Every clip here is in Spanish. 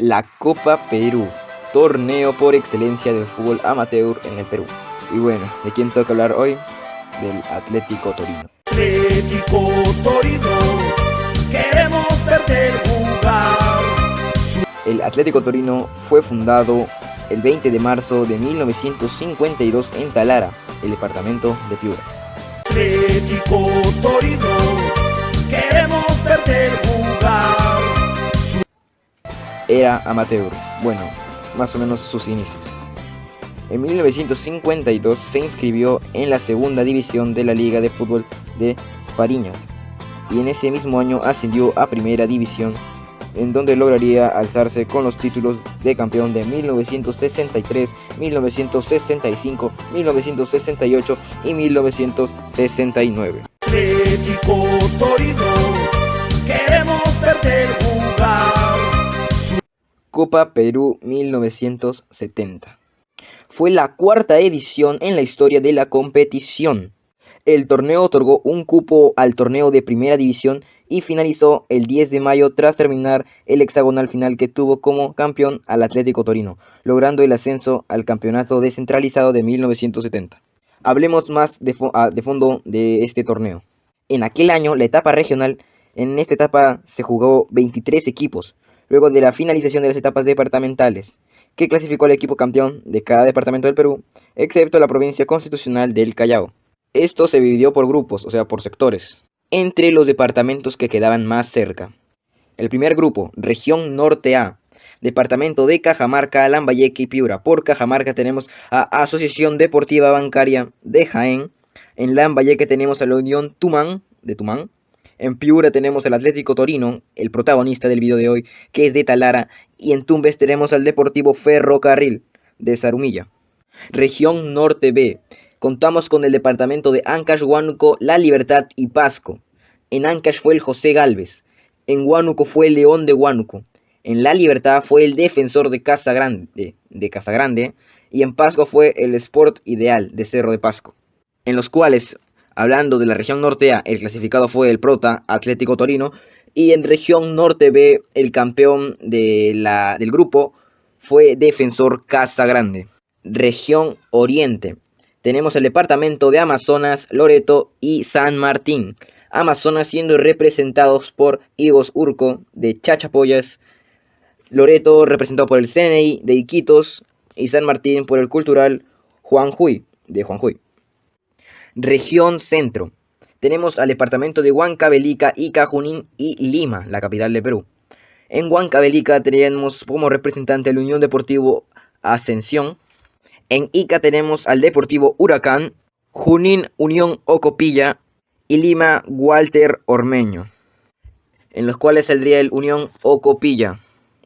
La Copa Perú, torneo por excelencia del fútbol amateur en el Perú. Y bueno, ¿de quién toca hablar hoy? Del Atlético Torino. Atlético Torino, queremos verte jugar. El Atlético Torino fue fundado el 20 de marzo de 1952 en Talara, el departamento de Piura. Atlético Torino, queremos verte jugar. Era amateur, bueno, más o menos sus inicios. En 1952 se inscribió en la segunda división de la Liga de Fútbol de Fariñas y en ese mismo año ascendió a primera división, en donde lograría alzarse con los títulos de campeón de 1963, 1965, 1968 y 1969. Atlético Torino, queremos verte jugar. Copa Perú 1970. Fue la cuarta edición en la historia de la competición. El torneo otorgó un cupo al torneo de primera división y finalizó el 10 de mayo tras terminar el hexagonal final que tuvo como campeón al Atlético Torino, logrando el ascenso al campeonato descentralizado de 1970. Hablemos más de fondo de este torneo. En aquel año, la etapa regional, en esta etapa se jugó 23 equipos, luego de la finalización de las etapas departamentales, que clasificó al equipo campeón de cada departamento del Perú, excepto la provincia constitucional del Callao. Esto se dividió por grupos, o sea, por sectores, entre los departamentos que quedaban más cerca. El primer grupo, Región Norte A, departamento de Cajamarca, Lambayeque y Piura. Por Cajamarca tenemos a Asociación Deportiva Bancaria de Jaén. En Lambayeque tenemos a la Unión Tumán, de Tumán. En Piura tenemos al Atlético Torino, el protagonista del video de hoy, que es de Talara. Y en Tumbes tenemos al Deportivo Ferrocarril, de Zarumilla. Región Norte B. Contamos con el departamento de Ancash, Huánuco, La Libertad y Pasco. En Ancash fue el José Gálvez. En Huánuco fue el León de Huánuco. En La Libertad fue el Defensor de Casagrande. Y en Pasco fue el Sport Ideal de Cerro de Pasco. En los cuales, hablando de la región Norte A, el clasificado fue el Prota, Atlético Torino. Y en región Norte B, el campeón del grupo fue Defensor Casagrande. Región Oriente. Tenemos el departamento de Amazonas, Loreto y San Martín. Amazonas siendo representados por Higos Urco de Chachapoyas, Loreto representado por el CNI de Iquitos y San Martín por el Cultural Juanjuy de Juanjuy. Región Centro. Tenemos al departamento de Huancavelica, Ica, Junín y Lima, la capital de Perú. En Huancavelica tenemos como representante la Unión Deportivo Ascensión. En Ica tenemos al Deportivo Huracán, Junín Unión Ocopilla y Lima Walter Ormeño, en los cuales saldría el Unión Ocopilla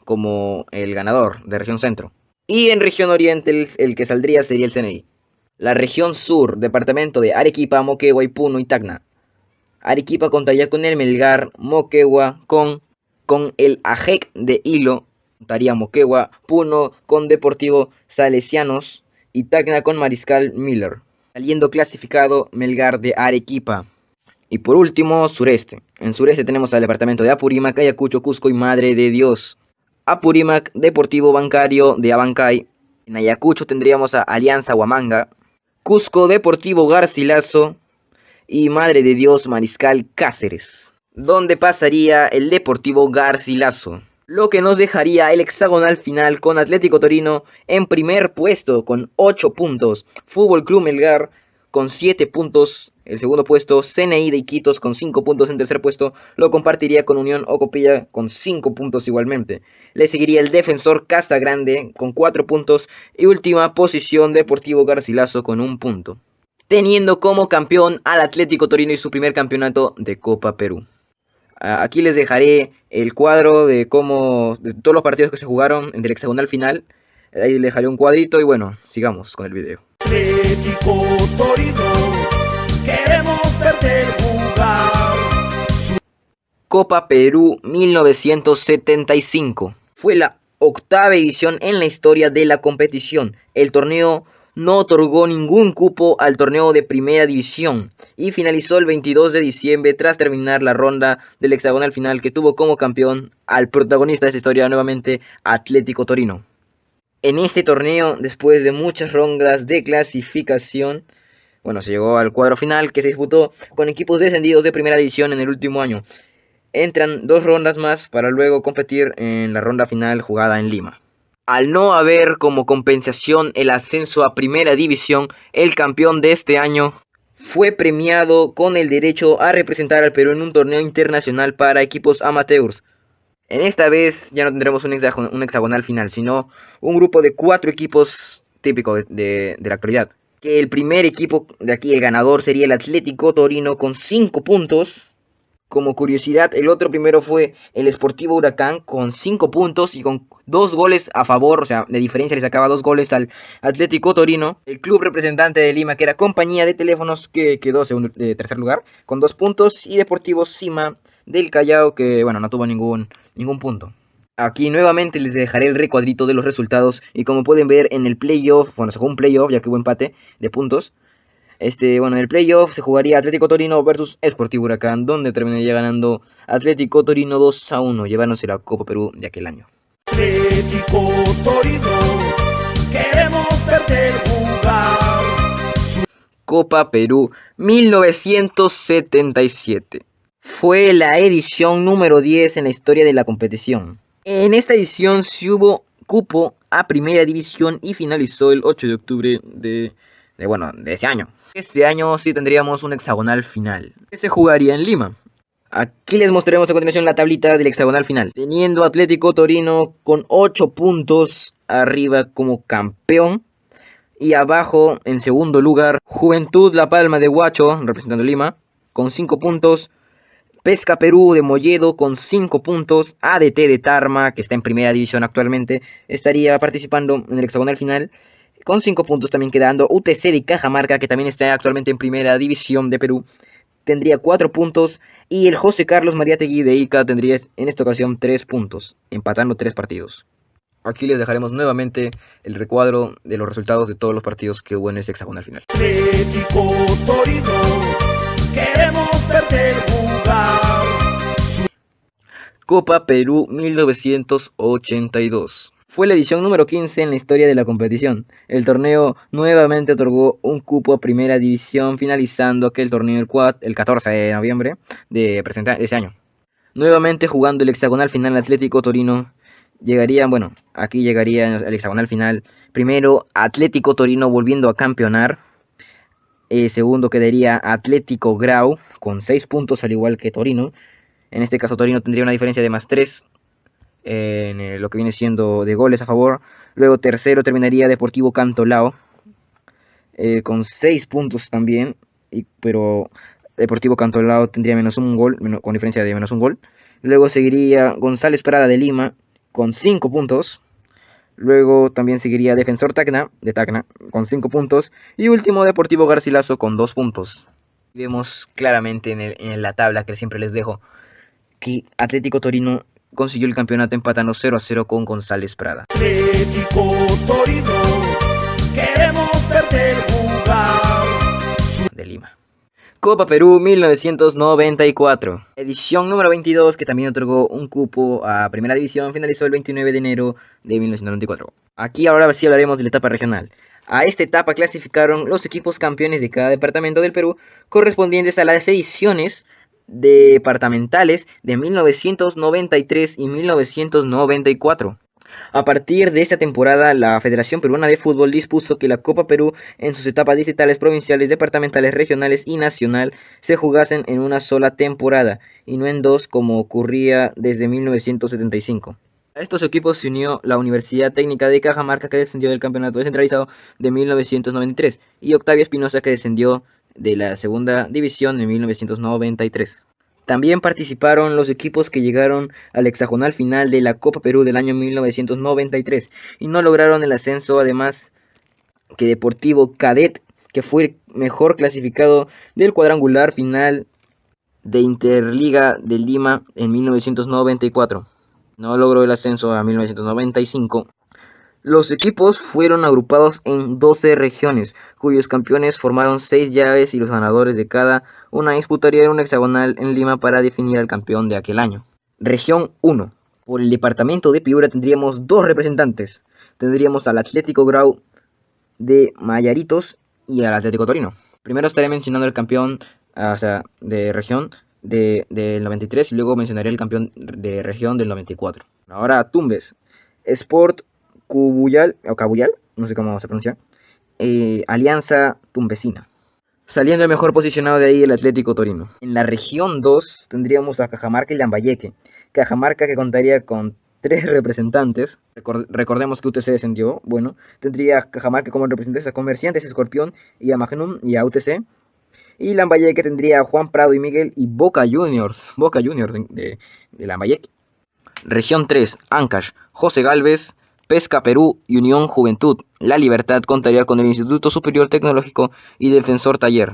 como el ganador de Región Centro. Y en Región Oriente el que saldría sería el CNI. La Región Sur, departamento de Arequipa, Moquegua y Puno y Tacna. Arequipa contaría con el Melgar, Moquegua con el AJEC de Hilo, contaría Moquegua, Puno con Deportivo Salesianos y Tacna con Mariscal Miller, saliendo clasificado Melgar de Arequipa. Y por último, Sureste. En Sureste tenemos al departamento de Apurímac, Ayacucho, Cusco y Madre de Dios. Apurímac, Deportivo Bancario de Abancay. En Ayacucho tendríamos a Alianza Huamanga, Cusco, Deportivo Garcilaso y Madre de Dios, Mariscal Cáceres, donde pasaría el Deportivo Garcilaso, lo que nos dejaría el hexagonal final con Atlético Torino en primer puesto con 8 puntos, Fútbol Club Melgar con 7 puntos, el segundo puesto, CNI de Iquitos con 5 puntos en tercer puesto, lo compartiría con Unión Ocopilla con 5 puntos igualmente. Le seguiría el Defensor Casagrande con 4 puntos y última posición Deportivo Garcilaso con 1 punto, teniendo como campeón al Atlético Torino y su primer campeonato de Copa Perú. Aquí les dejaré el cuadro de todos los partidos que se jugaron en el hexagonal final. Ahí les dejaré un cuadrito y bueno, sigamos con el video. Atlético Torino, queremos verte jugar. Copa Perú 1975. Fue la octava edición en la historia de la competición. El torneo no otorgó ningún cupo al torneo de primera división y finalizó el 22 de diciembre tras terminar la ronda del hexagonal final, que tuvo como campeón al protagonista de esta historia, nuevamente Atlético Torino. En este torneo, después de muchas rondas de clasificación, se llegó al cuadro final, que se disputó con equipos descendidos de primera división en el último año. Entran 2 rondas más para luego competir en la ronda final jugada en Lima. Al no haber como compensación el ascenso a primera división, el campeón de este año fue premiado con el derecho a representar al Perú en un torneo internacional para equipos amateurs. En esta vez ya no tendremos un hexagonal final, sino un grupo de 4 equipos típico de la actualidad. Que el primer equipo de aquí, el ganador, sería el Atlético Torino con 5 puntos. Como curiosidad, el otro primero fue el Sportivo Huracán con 5 puntos y con 2 goles a favor, o sea, de diferencia le sacaba 2 goles al Atlético Torino. El club representante de Lima, que era Compañía de Teléfonos, que quedó tercer lugar con 2 puntos, y Deportivo Sima del Callao, que no tuvo ningún punto. Aquí nuevamente les dejaré el recuadrito de los resultados, y como pueden ver en el playoff, se jugó un playoff ya que hubo empate de puntos. En el playoff se jugaría Atlético Torino versus Sportivo Huracán, donde terminaría ganando Atlético Torino 2-1, llevándose la Copa Perú de aquel año. Atlético Torino, queremos verte jugar. Copa Perú 1977. Fue la edición número 10 en la historia de la competición. En esta edición sí hubo cupo a primera división y finalizó el 8 de octubre de ese año. Este año sí tendríamos un hexagonal final, que se jugaría en Lima. Aquí les mostraremos a continuación la tablita del hexagonal final, teniendo Atlético Torino con 8 puntos arriba como campeón, y abajo en segundo lugar Juventud La Palma de Huacho, representando Lima, con 5 puntos. Pesca Perú de Molledo con 5 puntos. ADT de Tarma, que está en primera división actualmente, estaría participando en el hexagonal final con 5 puntos, también quedando. UTC de Cajamarca, que también está actualmente en primera división de Perú, tendría 4 puntos. Y el José Carlos Mariátegui de Ica tendría en esta ocasión 3 puntos, empatando 3 partidos. Aquí les dejaremos nuevamente el recuadro de los resultados de todos los partidos que hubo en ese hexagonal final. Atlético Torino, queremos verte jugar. Copa Perú 1982. Fue la edición número 15 en la historia de la competición. El torneo nuevamente otorgó un cupo a primera división, finalizando aquel torneo el 14 de noviembre de ese año. Nuevamente jugando el hexagonal final, Atlético Torino llegaría al hexagonal final. Primero Atlético Torino volviendo a campeonar. Segundo quedaría Atlético Grau con 6 puntos al igual que Torino. En este caso Torino tendría una diferencia de más 3 en lo que viene siendo de goles a favor. Luego tercero terminaría Deportivo Cantolao con 6 puntos también, pero Deportivo Cantolao tendría menos un gol, con diferencia de menos un gol. Luego seguiría González Prada de Lima con 5 puntos. Luego también seguiría Defensor Tacna con 5 puntos. Y último Deportivo Garcilaso con 2 puntos. Vemos claramente en la tabla que siempre les dejo que Atlético Torino consiguió el campeonato empatando 0-0 con González Prada. Atlético Torino, queremos verte jugar. De Lima. Copa Perú 1994. Edición número 22, que también otorgó un cupo a primera división, finalizó el 29 de enero de 1994. Aquí ahora sí hablaremos de la etapa regional. A esta etapa clasificaron los equipos campeones de cada departamento del Perú, correspondientes a las ediciones departamentales de 1993 y 1994. A partir de esta temporada, la Federación Peruana de Fútbol dispuso que la Copa Perú, en sus etapas distritales, provinciales, departamentales, regionales y nacional, se jugasen en una sola temporada, y no en 2 como ocurría desde 1975. A estos equipos se unió la Universidad Técnica de Cajamarca, que descendió del campeonato descentralizado de 1993, y Octavio Espinosa, que descendió de la segunda división en 1993. También participaron los equipos que llegaron al hexagonal final de la Copa Perú del año 1993 y no lograron el ascenso, además que Deportivo Cadet, que fue el mejor clasificado del cuadrangular final de Interliga de Lima en 1994. No logró el ascenso a 1995. Los equipos fueron agrupados en 12 regiones, cuyos campeones formaron 6 llaves y los ganadores de cada una disputarían un hexagonal en Lima para definir al campeón de aquel año. Región 1. Por el departamento de Piura tendríamos 2 representantes. Tendríamos al Atlético Grau de Mayaritos y al Atlético Torino. Primero estaré mencionando el campeón de región del 93 y luego mencionaré el campeón de región del 94. Ahora Tumbes. Sport Cubuyal, o Cabuyal, no sé cómo se pronuncia, Alianza Tumbesina. Saliendo el mejor posicionado de ahí el Atlético Torino. En la región 2 tendríamos a Cajamarca y Lambayeque. Cajamarca, que contaría con 3 representantes. Recordemos que UTC descendió. Bueno, tendría Cajamarca como representantes a Comerciantes, Escorpión y a Magnum y a UTC. Y Lambayeque tendría a Juan Prado y Miguel y Boca Juniors. Boca Juniors de Lambayeque. Región 3, Ancash, José Galvez, Pesca Perú y Unión Juventud. La Libertad contaría con el Instituto Superior Tecnológico y Defensor Taller.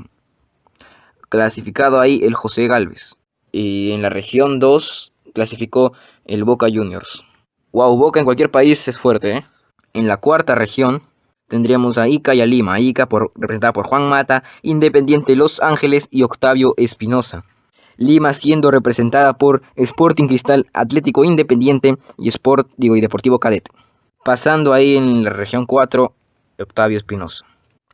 Clasificado ahí el José Galvez. Y en la región 2 clasificó el Boca Juniors. Wow, Boca en cualquier país es fuerte, ¿eh? En la cuarta región tendríamos a Ica y a Lima. Ica representada por Juan Mata, Independiente Los Ángeles y Octavio Espinosa. Lima siendo representada por Sporting Cristal, Atlético Independiente y Deportivo Cadete. Pasando ahí en la región 4, Octavio Espinosa.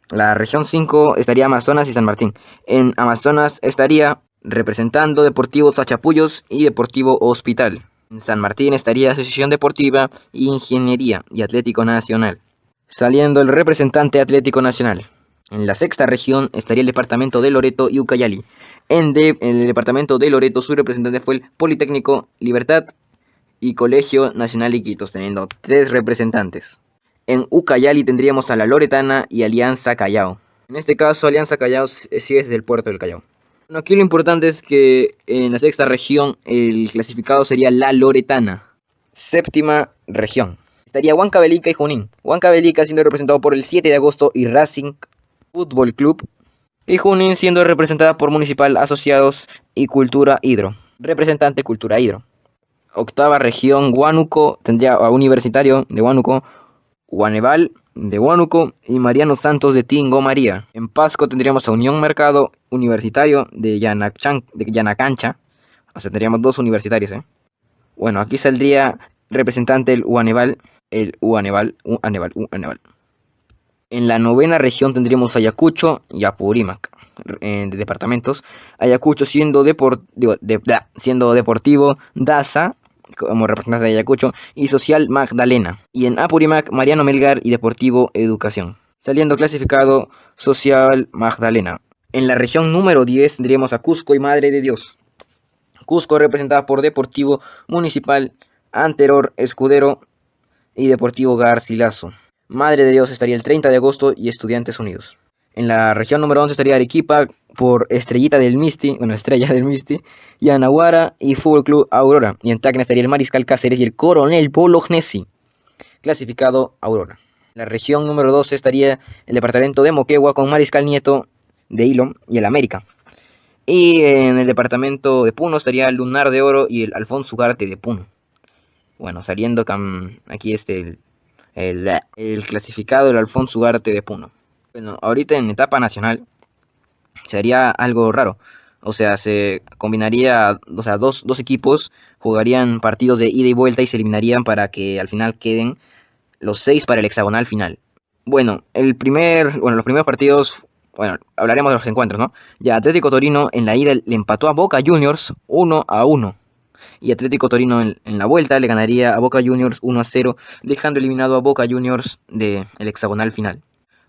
La región 5 estaría Amazonas y San Martín. En Amazonas estaría representando Deportivo Sachapullos y Deportivo Hospital. En San Martín estaría Asociación Deportiva, Ingeniería y Atlético Nacional. Saliendo el representante Atlético Nacional. En la sexta región estaría el departamento de Loreto y Ucayali. En el departamento de Loreto su representante fue el Politécnico Libertad y Colegio Nacional Iquitos, teniendo 3 representantes. En Ucayali tendríamos a la Loretana y Alianza Callao. En este caso Alianza Callao sí es del puerto del Callao. Bueno, aquí lo importante es que en la sexta región el clasificado sería la Loretana. Séptima región. Estaría Huancavelica y Junín. Huancavelica siendo representado por el 7 de agosto y Racing Fútbol Club. Y Junín siendo representada por Municipal Asociados y Cultura Hidro. Representante Cultura Hidro. Octava región, Huánuco, tendría a Universitario de Huánuco, Guaneval de Huánuco y Mariano Santos de Tingo María. En Pasco tendríamos a Unión Mercado, Universitario de Yanacancha. O sea, tendríamos 2 universitarios, ¿eh? Bueno, aquí saldría representante el Uaneval. En la novena región tendríamos a Ayacucho y Apurímac. De departamentos. Ayacucho siendo Deportivo Daza como representante de Ayacucho y Social Magdalena. Y en Apurímac, Mariano Melgar y Deportivo Educación. Saliendo clasificado Social Magdalena. En la región número 10 tendríamos a Cusco y Madre de Dios. Cusco representada por Deportivo Municipal, Anteror Escudero y Deportivo Garcilaso. Madre de Dios estaría el 30 de agosto y Estudiantes Unidos. En la región número 11 estaría Arequipa por Estrella del Misti, y Anahuara y Fútbol Club Aurora. Y en Tacna estaría el Mariscal Cáceres y el Coronel Bolognesi, clasificado Aurora. En la región número 12 estaría el departamento de Moquegua con Mariscal Nieto de Hilo y el América. Y en el departamento de Puno estaría el Lunar de Oro y el Alfonso Ugarte de Puno. Bueno, saliendo aquí el clasificado del Alfonso Ugarte de Puno. Bueno, ahorita en etapa nacional sería algo raro. O sea, se combinaría, dos equipos jugarían partidos de ida y vuelta y se eliminarían para que al final queden los 6 para el hexagonal final. Bueno, los primeros partidos, hablaremos de los encuentros, ¿no? Ya Atlético Torino en la ida le empató a Boca Juniors 1-1. Y Atlético Torino en la vuelta le ganaría a Boca Juniors 1-0, dejando eliminado a Boca Juniors del hexagonal final.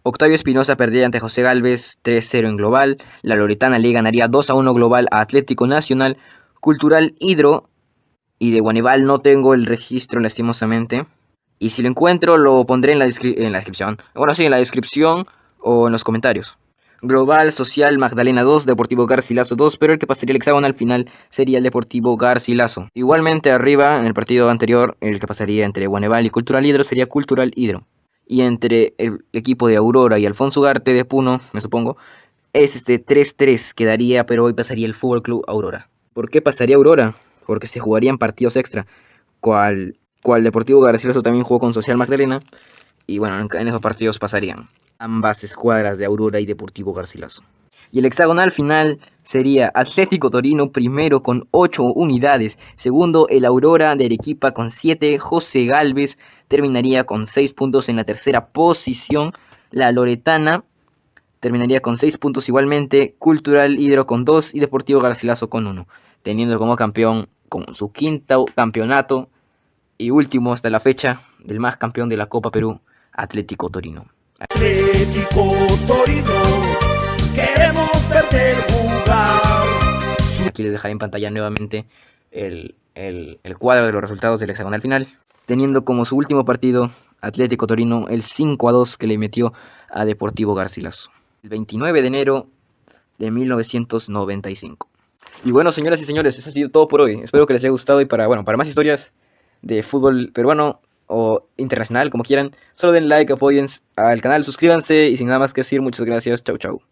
Octavio Espinosa perdía ante José Galvez 3-0 en global. La Loretana le ganaría 2-1 global a Atlético Nacional. Cultural Hidro y de Guaneval no tengo el registro lastimosamente. Y si lo encuentro lo pondré en la descripción. Bueno, sí, en la descripción o en los comentarios. Global Social Magdalena 2, Deportivo Garcilaso 2, pero el que pasaría el hexagonal final sería el Deportivo Garcilaso. Igualmente arriba, en el partido anterior, el que pasaría entre Guaneval y Cultural Hidro sería Cultural Hidro. Y entre el equipo de Aurora y Alfonso Ugarte de Puno, me supongo, es 3-3 quedaría, pero hoy pasaría el Fútbol Club Aurora. ¿Por qué pasaría Aurora? Porque se jugarían partidos extra, cual cual Deportivo Garcilaso también jugó con Social Magdalena. Y bueno, en esos partidos pasarían ambas escuadras de Aurora y Deportivo Garcilaso. Y el hexagonal final sería Atlético Torino primero con 8 unidades, segundo el Aurora de Arequipa con 7, José Galvez terminaría con 6 puntos en la tercera posición, la Loretana terminaría con 6 puntos igualmente, Cultural Hidro con 2 y Deportivo Garcilaso con 1, teniendo como campeón con su quinto campeonato y último hasta la fecha del más campeón de la Copa Perú, Atlético Torino. Atlético Torino, queremos verte jugar. Aquí les dejaré en pantalla nuevamente el cuadro de los resultados del hexagonal final, teniendo como su último partido Atlético Torino el 5-2 que le metió a Deportivo Garcilaso el 29 de enero de 1995. Y bueno, señoras y señores, eso ha sido todo por hoy. Espero que les haya gustado y para más historias de fútbol peruano o internacional, como quieran, solo den like, apoyen al canal, suscríbanse y sin nada más que decir, muchas gracias, chau chau.